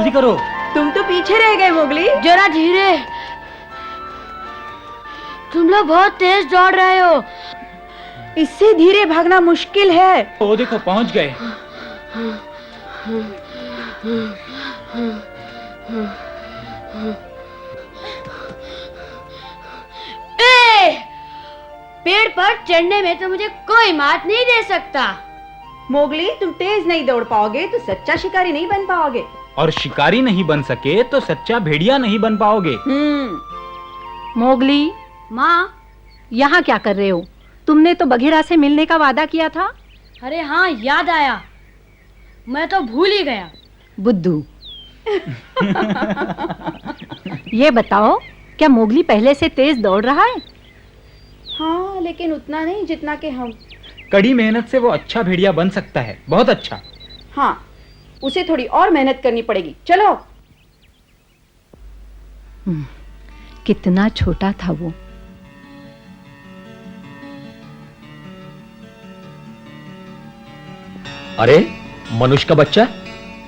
जल्दी करो। तुम तो पीछे रह गए मोगली। जरा धीरे, तुम लोग बहुत तेज दौड़ रहे हो। इससे धीरे भागना मुश्किल है। वो देखो पहुंच गए। पेड़ पर चढ़ने में तो मुझे कोई मात नहीं दे सकता। मोगली, तुम तेज नहीं दौड़ पाओगे तो सच्चा शिकारी नहीं बन पाओगे। और शिकारी नहीं बन सके तो सच्चा भेड़िया नहीं बन पाओगे। मोगली, माँ, यहाँ क्या कर रहे हो? तुमने तो बघीरा से मिलने का वादा किया था। अरे हाँ, याद आया, मैं तो भूल ही गया। बुद्धू। ये बताओ, क्या मोगली पहले से तेज दौड़ रहा है? हाँ, लेकिन उतना नहीं जितना कि हम। कड़ी मेहनत से वो अच्छा भेड़िया बन सकता है, बहुत अच्छा। हाँ, उसे थोड़ी और मेहनत करनी पड़ेगी। चलो। कितना छोटा था वो। अरे, मनुष्य का बच्चा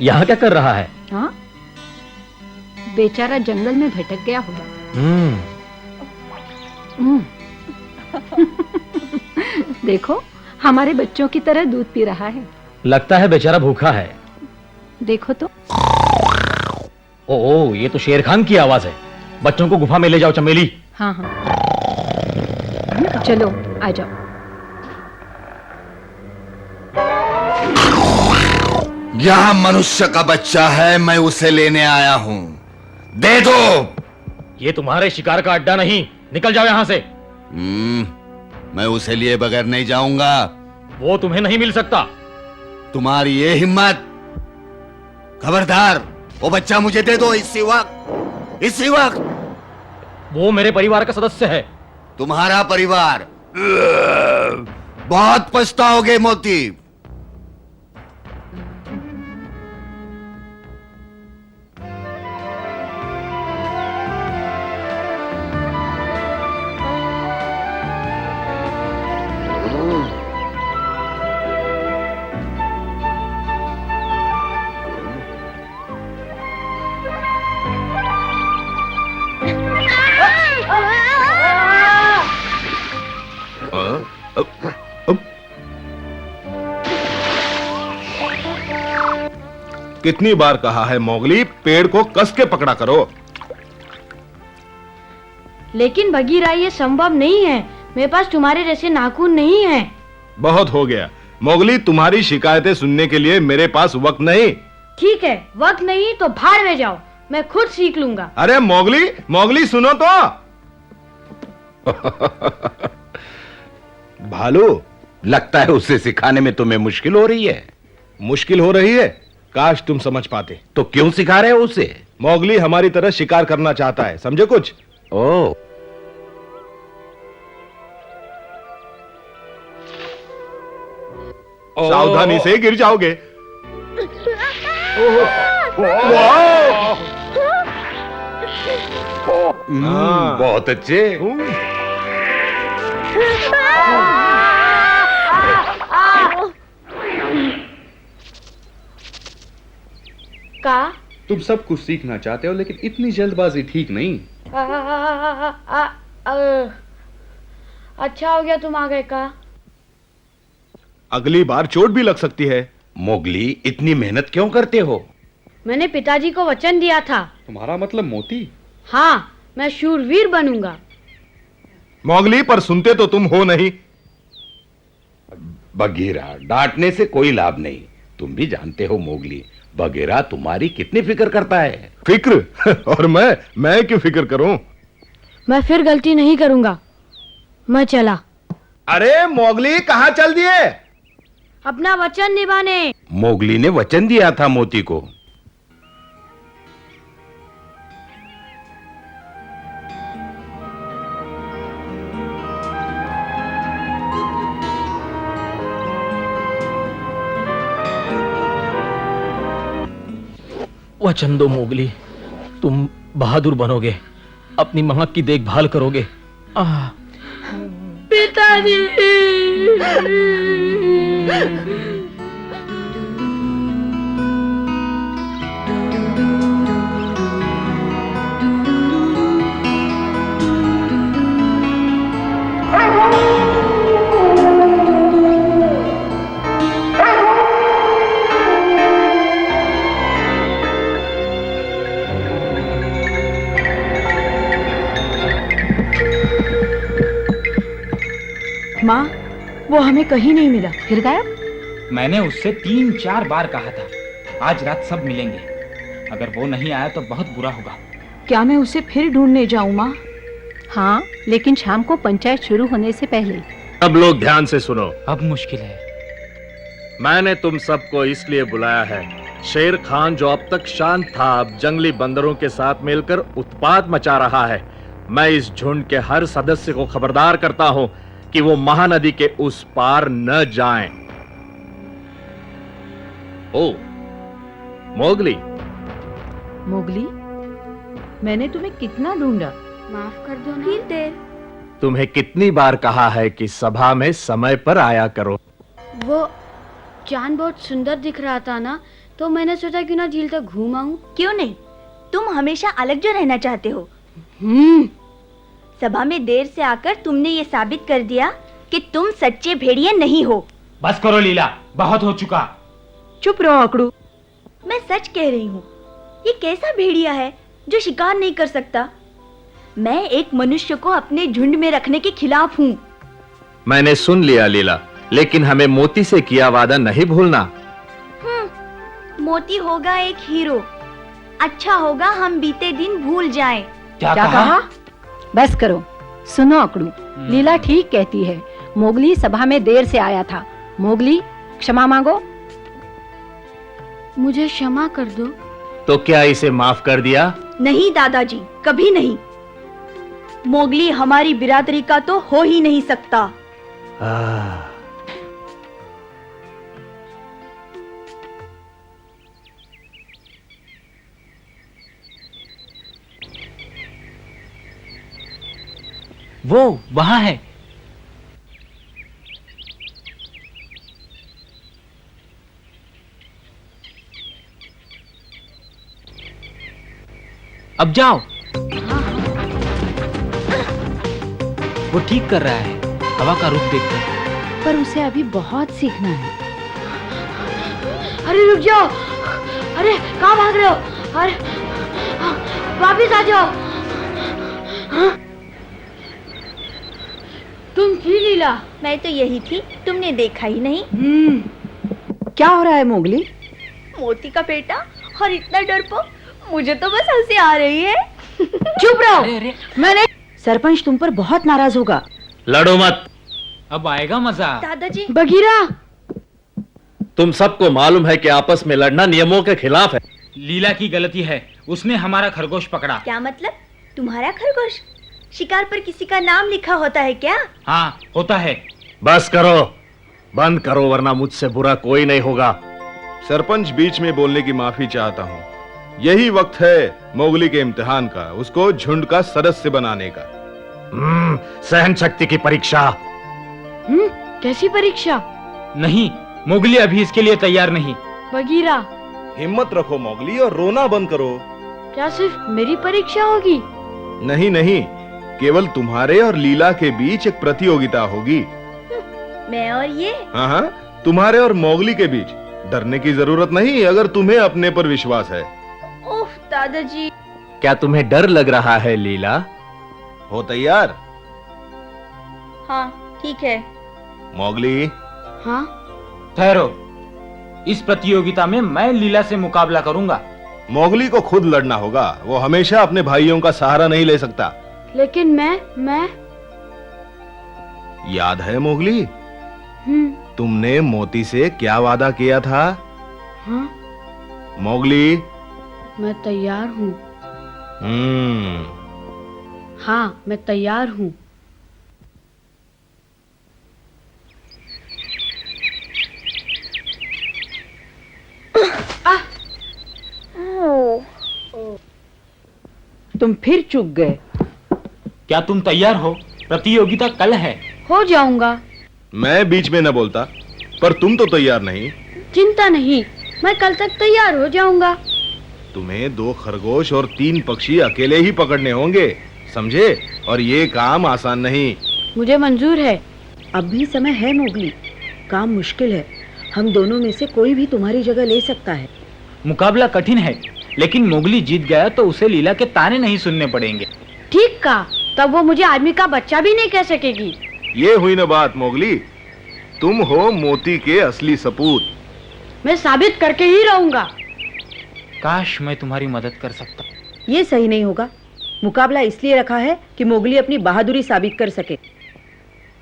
यहाँ क्या कर रहा है? हाँ, बेचारा जंगल में भटक गया होगा। देखो, हमारे बच्चों की तरह दूध पी रहा है। लगता है बेचारा भूखा है। देखो तो। ओ, ये तो शेर खान की आवाज है। बच्चों को गुफा में ले जाओ चमेली। हाँ हाँ, चलो आ जाओ। यहाँ मनुष्य का बच्चा है, मैं उसे लेने आया हूँ। दे दो। ये तुम्हारे शिकार का अड्डा नहीं, निकल जाओ यहाँ से। मैं उसे लिए बगैर नहीं जाऊंगा। वो तुम्हें नहीं मिल सकता। तुम्हारी ये हिम्मत। खबरदार, वो बच्चा मुझे दे दो इसी वक्त, इसी वक्त। वो मेरे परिवार का सदस्य है। तुम्हारा परिवार? बहुत पछताओगे मोती। कितनी बार कहा है मोगली, पेड़ को कस के पकड़ा करो। लेकिन बघीरा, ये संभव नहीं है। मेरे पास तुम्हारे जैसे नाखून नहीं है। बहुत हो गया मोगली, तुम्हारी शिकायतें सुनने के लिए मेरे पास वक्त नहीं। ठीक है, वक्त नहीं तो भाड़ में जाओ, मैं खुद सीख लूंगा। अरे मोगली, मोगली सुनो तो। भालू, लगता है उसे सिखाने में तुम्हें मुश्किल हो रही है। मुश्किल हो रही है? काश तुम समझ पाते। तो क्यों सिखा रहे हो उसे? मोगली हमारी तरह शिकार करना चाहता है, समझे कुछ? ओ, सावधानी से गिर जाओगे। बहुत अच्छे। का तुम सब कुछ सीखना चाहते हो, लेकिन इतनी जल्दबाजी ठीक नहीं। अच्छा हो गया तुम आ गए का। अगली बार चोट भी लग सकती है। मोगली, इतनी मेहनत क्यों करते हो? मैंने पिताजी को वचन दिया था। तुम्हारा मतलब मोती? हाँ, मैं शूरवीर बनूंगा। मोगली, पर सुनते तो तुम हो नहीं। बघीरा, डांटने से कोई लाभ नहीं। तुम भी जानते हो मोगली, बघीरा तुम्हारी कितनी फिक्र करता है। फिक्र? और मैं क्यों फिक्र करूं? मैं फिर गलती नहीं करूंगा। मैं चला। अरे मोगली, कहां चल दिए? अपना वचन निभाने। मोगली ने वचन दिया था मोती को। वचन दो मोगली, तुम बहादुर बनोगे, अपनी मां की देखभाल करोगे। पिताजी। माँ, वो हमें कहीं नहीं मिला। फिर गायब? मैंने उससे 3-4 बार कहा था आज रात सब मिलेंगे। अगर वो नहीं आया तो बहुत बुरा होगा। क्या मैं उसे फिर ढूंढने जाऊँ माँ? हाँ, लेकिन शाम को पंचायत शुरू होने से पहले। सब लोग ध्यान से सुनो। अब मुश्किल है। मैंने तुम सबको इसलिए बुलाया है, शेर खान जो अब तक शांत था अब जंगली बंदरों के साथ मिलकर उत्पात मचा रहा है। मैं इस झुंड के हर सदस्य को खबरदार करता हूं कि वो महानदी के उस पार न जाएं। ओ मोगली, मोगली, मैंने तुम्हें कितना ढूंढा। माफ कर दो ना। फिर तुम्हें कितनी बार कहा है कि सभा में समय पर आया करो। वो चांद बहुत सुंदर दिख रहा था ना, तो मैंने सोचा क्यों ना झील तक घूम आऊं। क्यों नहीं, तुम हमेशा अलग जो रहना चाहते हो। सभा में देर से आकर तुमने ये साबित कर दिया कि तुम सच्चे भेड़िए नहीं हो। बस करो लीला, बहुत हो चुका। चुप रहो अकड़ू। मैं सच कह रही हूँ, ये कैसा भेड़िया है जो शिकार नहीं कर सकता। मैं एक मनुष्य को अपने झुंड में रखने के खिलाफ हूँ। मैंने सुन लिया लीला, लेकिन हमें मोती से किया वादा नहीं भूलना। मोती होगा एक हीरो। अच्छा होगा हम बीते दिन भूल जाएं। क्या कहा? बस करो। सुनो अकड़ू, लीला ठीक कहती है। मोगली सभा में देर से आया था। मोगली, क्षमा मांगो। मुझे क्षमा कर दो। तो क्या इसे माफ कर दिया? नहीं दादाजी, कभी नहीं। मोगली हमारी बिरादरी का तो हो ही नहीं सकता। वो वहां है। अब जाओ। वो ठीक कर रहा है, हवा का रुख देखकर। पर उसे अभी बहुत सीखना है। अरे रुक जाओ। अरे कहाँ भाग रहे हो? अरे वापिस आ जाओ। हाँ? तुम थी लीला? मैं तो यही थी, तुमने देखा ही नहीं। क्या हो रहा है मोगली? मोती का बेटा और इतना डरपोक, मुझे तो बस हंसी आ रही है। चुप रहो। मैंने सरपंच तुम पर बहुत नाराज होगा। लड़ो मत। अब आएगा मजा। दादाजी। बगीरा, तुम सबको मालूम है कि आपस में लड़ना नियमों के खिलाफ है। लीला की गलती है, उसने हमारा खरगोश पकड़ा। क्या मतलब? तुम्हारा खरगोश? शिकार पर किसी का नाम लिखा होता है क्या? हाँ, होता है। बस करो, बंद करो, वरना मुझसे बुरा कोई नहीं होगा। सरपंच, बीच में बोलने की माफी चाहता हूँ। यही वक्त है मोगली के इम्तिहान का, उसको झुंड का सदस्य बनाने का। सहन शक्ति की परीक्षा। कैसी परीक्षा? नहीं, मोगली अभी इसके लिए तैयार नहीं। बगीरा, हिम्मत रखो मोगली और रोना बंद करो। क्या सिर्फ मेरी परीक्षा होगी? नहीं नहीं, केवल तुम्हारे और लीला के बीच एक प्रतियोगिता होगी। मैं और ये? हाँ हाँ, तुम्हारे और मोगली के बीच। डरने की जरूरत नहीं अगर तुम्हें अपने पर विश्वास है। ओह दादाजी। क्या तुम्हें डर लग रहा है लीला? हो तैयार? हाँ ठीक है। मोगली। हाँ? ठहरो, इस प्रतियोगिता में मैं लीला से मुकाबला करूंगा। मोगली को खुद लड़ना होगा, वो हमेशा अपने भाइयों का सहारा नहीं ले सकता। लेकिन मैं याद है मोगली, तुमने मोती से क्या वादा किया था? हाँ? मोगली। मैं तैयार हूँ। हाँ, मैं तैयार हूँ। तुम फिर चूक गए। क्या तुम तैयार हो? प्रतियोगिता कल है। हो जाऊंगा। मैं बीच में न बोलता, पर तुम तो तैयार नहीं। चिंता नहीं, मैं कल तक तैयार हो जाऊंगा। तुम्हें 2 खरगोश और 3 पक्षी अकेले ही पकड़ने होंगे, समझे? और ये काम आसान नहीं। मुझे मंजूर है। अब भी समय है मोगली, काम मुश्किल है। हम दोनों में से कोई भी तुम्हारी जगह ले सकता है। मुकाबला कठिन है, लेकिन मोगली जीत गया तो उसे लीला के ताने नहीं सुनने पड़ेंगे। ठीक कहा, तब वो मुझे आदमी का बच्चा भी नहीं कह सकेगी। ये हुई ना बात मोगली, तुम हो मोती के असली सपूत। मैं साबित करके ही रहूंगा। काश मैं तुम्हारी मदद कर सकता। ये सही नहीं होगा। मुकाबला इसलिए रखा है कि मोगली अपनी बहादुरी साबित कर सके।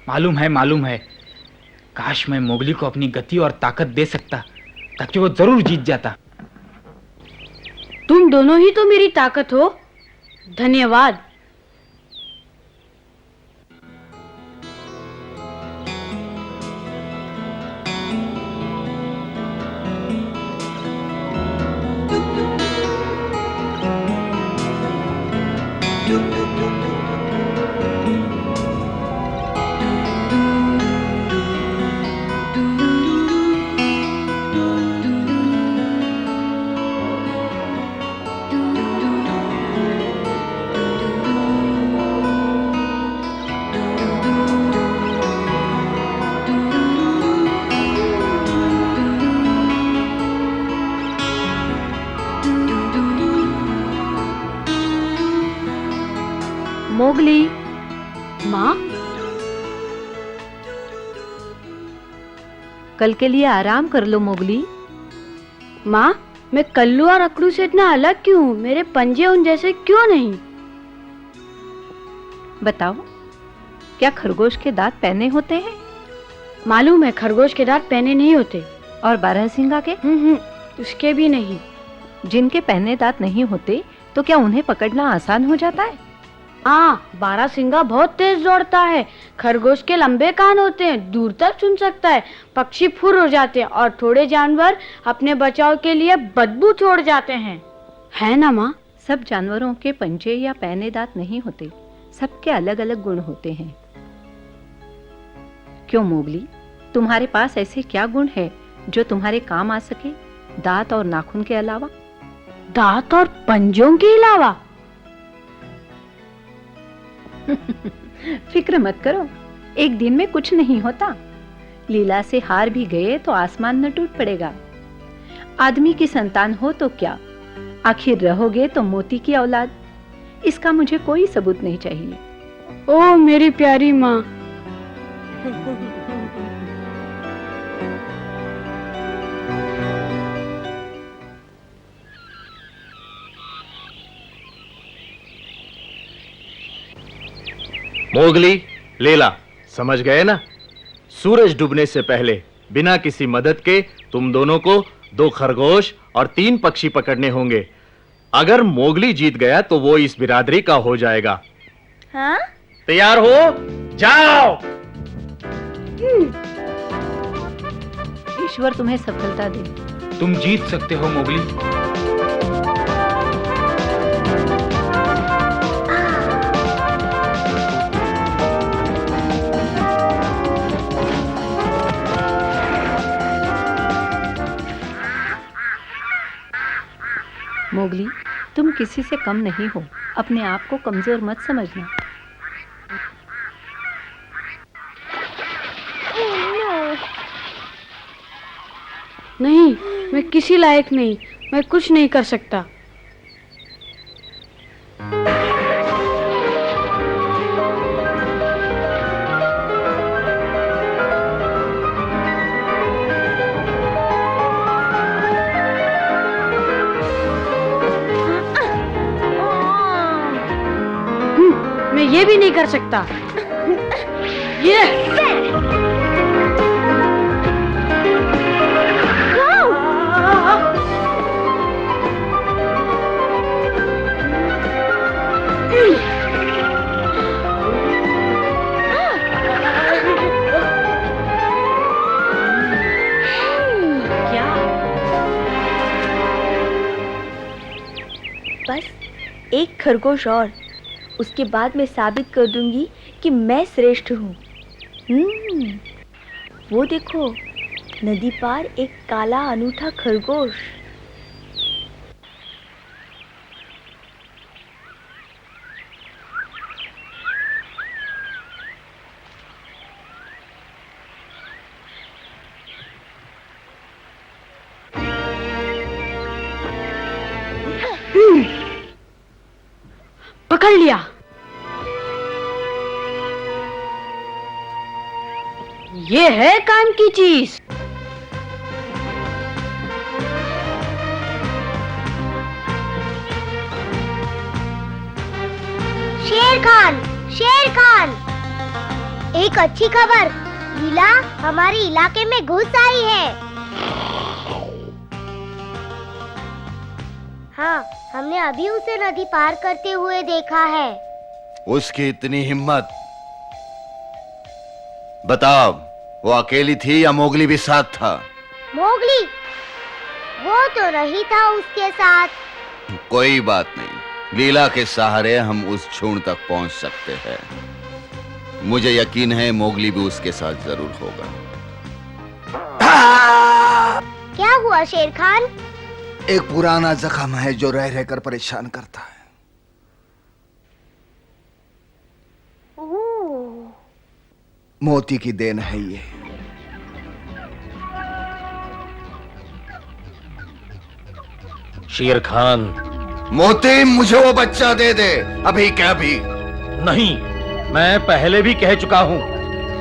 मालूम है। काश मैं मोगली को अपनी गति और ताकत दे सकता, ताकि वो जरूर जीत जाता। तुम दोनों ही तो मेरी ताकत हो। धन्यवाद। मोगली, माँ, कल के लिए आराम कर लो मोगली। माँ, मैं कल्लू और अकड़ू से इतना अलग क्यों हूँ? मेरे पंजे उन जैसे क्यों नहीं? बताओ, क्या खरगोश के दांत पहने होते हैं? मालूम है, खरगोश के दांत पहने नहीं होते। और बारहसिंगा के? उसके भी नहीं। जिनके पहने दांत नहीं होते तो क्या उन्हें पकड़ना आसान हो जाता है? बारहसिंगा बहुत तेज दौड़ता है। खरगोश के लंबे कान होते हैं, दूर तक सुन सकता है। पक्षी फुर हो जाते हैं और थोड़े जानवर अपने बचाव के लिए बदबू छोड़ जाते हैं। है ना माँ? सब जानवरों के पंजे या पहने दांत नहीं होते, सबके अलग अलग गुण होते हैं। क्यों मोगली, तुम्हारे पास ऐसे क्या गुण है जो तुम्हारे काम आ सके, दांत और नाखून के अलावा? दांत और पंजों के अलावा? फिक्र मत करो, एक दिन में कुछ नहीं होता। लीला से हार भी गए तो आसमान न टूट पड़ेगा। आदमी की संतान हो तो क्या, आखिर रहोगे तो मोती की औलाद। इसका मुझे कोई सबूत नहीं चाहिए। ओ मेरी प्यारी माँ। मोगली, लीला, समझ गए ना? सूरज डूबने से पहले बिना किसी मदद के तुम दोनों को 2 खरगोश और 3 पक्षी पकड़ने होंगे। अगर मोगली जीत गया तो वो इस बिरादरी का हो जाएगा। हाँ? तैयार हो? जाओ। ईश्वर तुम्हें सफलता दे। तुम जीत सकते हो मोगली। मोगली, तुम किसी से कम नहीं हो, अपने आप को कमजोर मत समझना। नहीं, मैं किसी लायक नहीं, मैं कुछ नहीं कर सकता। मैं ये भी नहीं कर सकता। ये बस एक खरगोश और, उसके बाद मैं साबित कर दूंगी कि मैं श्रेष्ठ हूँ। वो देखो, नदी पार एक काला अनूठा खरगोश। पकड़ लिया। ये है काम की चीज। शेर खान, एक अच्छी खबर, लीला हमारे इलाके में घुस आई है। हाँ, हमने अभी उसे नदी पार करते हुए देखा है। उसकी इतनी हिम्मत! बताओ, वो अकेली थी या मोगली भी साथ था? मोगली, वो तो नहीं था उसके साथ। कोई बात नहीं, लीला के सहारे हम उस झुंड तक पहुंच सकते हैं। मुझे यकीन है मोगली भी उसके साथ जरूर होगा। क्या हुआ शेर खान? एक पुराना जख्म है जो रह रहकर परेशान करता है। मोती की देन है ये। शेर खान, मोती, मुझे वो बच्चा दे दे, अभी क्या भी। नहीं, मैं पहले भी कह चुका हूँ,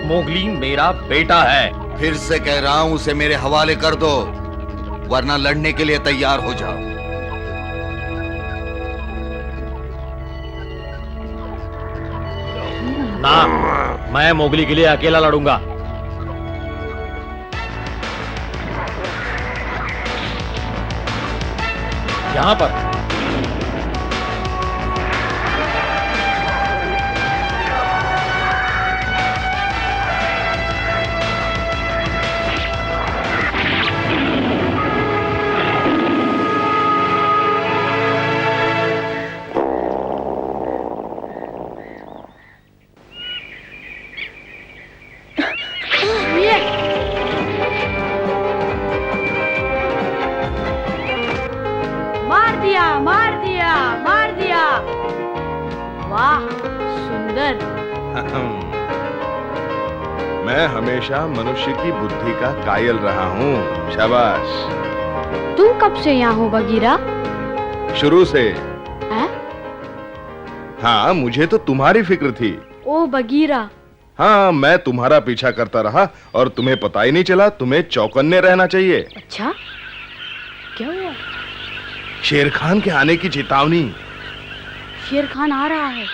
मोगली मेरा बेटा है। फिर से कह रहा हूं, उसे मेरे हवाले कर दो, वरना लड़ने के लिए तैयार हो जाओ। ना, मैं मोगली के लिए अकेला लड़ूंगा। यहां पर मार दिया। वाह, सुंदर। मैं हमेशा मनुष्य की बुद्धि का कायल रहा हूँ। शाबाश। तुम कब से यहाँ हो बगीरा? शुरू से। हैं? हाँ, मुझे तो तुम्हारी फिक्र थी। ओ बगीरा। हाँ, मैं तुम्हारा पीछा करता रहा और तुम्हें पता ही नहीं चला। तुम्हें चौकन्ने रहना चाहिए। अच्छा, क्या हुआ? शेर खान के आने की चेतावनी। शेर खान आ रहा है।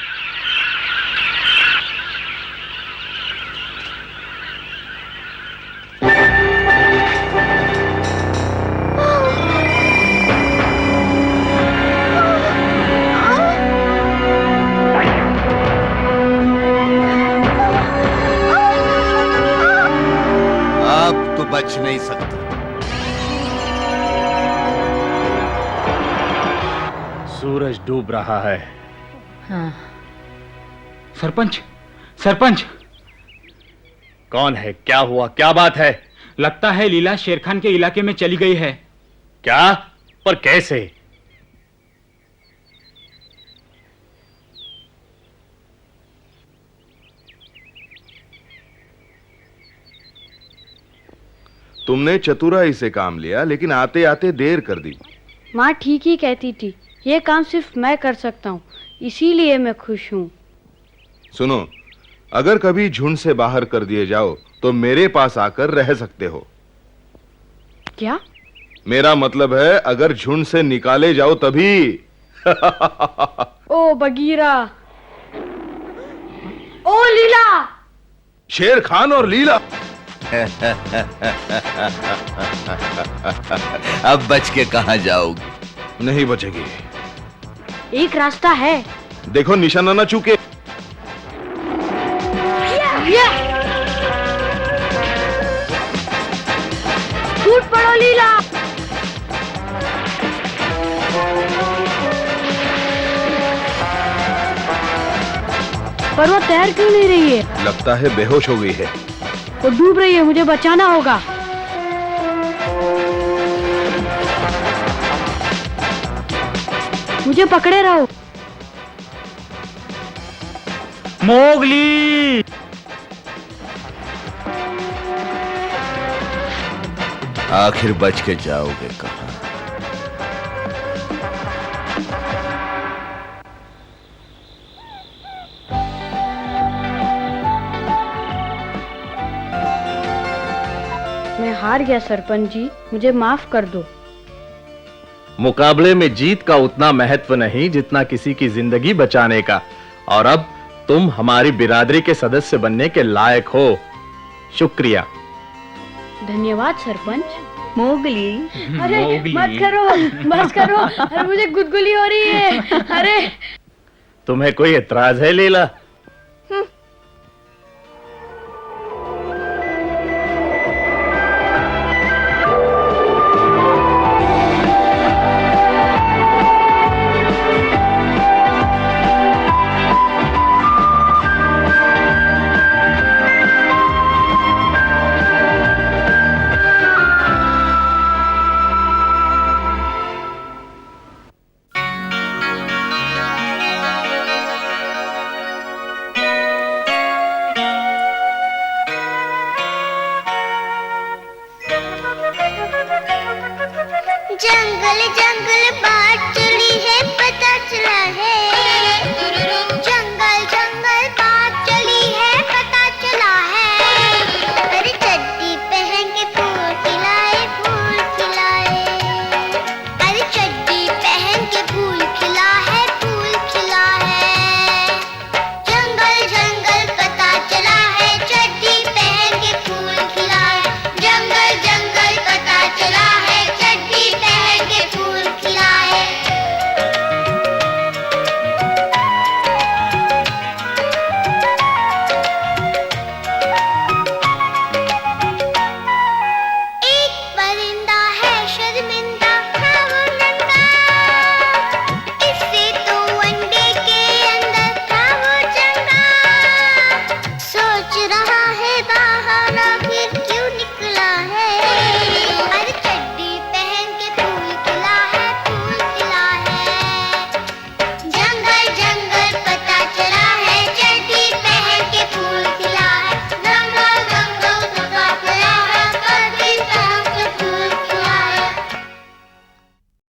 अब तो बच नहीं सकता। सूरज डूब रहा है। हाँ। सरपंच, सरपंच। कौन है? क्या हुआ? क्या बात है? लगता है लीला शेर खान के इलाके में चली गई है। क्या? पर कैसे? तुमने चतुराई से काम लिया, लेकिन आते आते देर कर दी। माँ ठीक ही कहती थी, ये काम सिर्फ मैं कर सकता हूँ, इसीलिए मैं खुश हूँ। सुनो, अगर कभी झुंड से बाहर कर दिए जाओ तो मेरे पास आकर रह सकते हो। क्या? मेरा मतलब है, अगर झुंड से निकाले जाओ तभी। ओ बगीरा। ओ लीला। शेर खान और लीला। अब बच के कहां जाओगे? नहीं बचेगी। एक रास्ता है। देखो निशाना न चूके। टूट पड़ो लीला। पर वो तैर क्यों नहीं रही है? लगता है बेहोश हो गई है। वो डूब रही है, मुझे बचाना होगा। मुझे पकड़े रहो। मोगली! आखिर बच के जाओगे कहां? हार गया सरपंच जी, मुझे माफ कर दो। मुकाबले में जीत का उतना महत्व नहीं जितना किसी की जिंदगी बचाने का। और अब तुम हमारी बिरादरी के सदस्य बनने के लायक हो। शुक्रिया। धन्यवाद सरपंच। मोगली, अरे मत करो, बस करो, अरे मुझे गुदगुली हो रही है। अरे तुम्हें कोई एतराज है लीला? जंगल जंगल बात चली है, पता चला है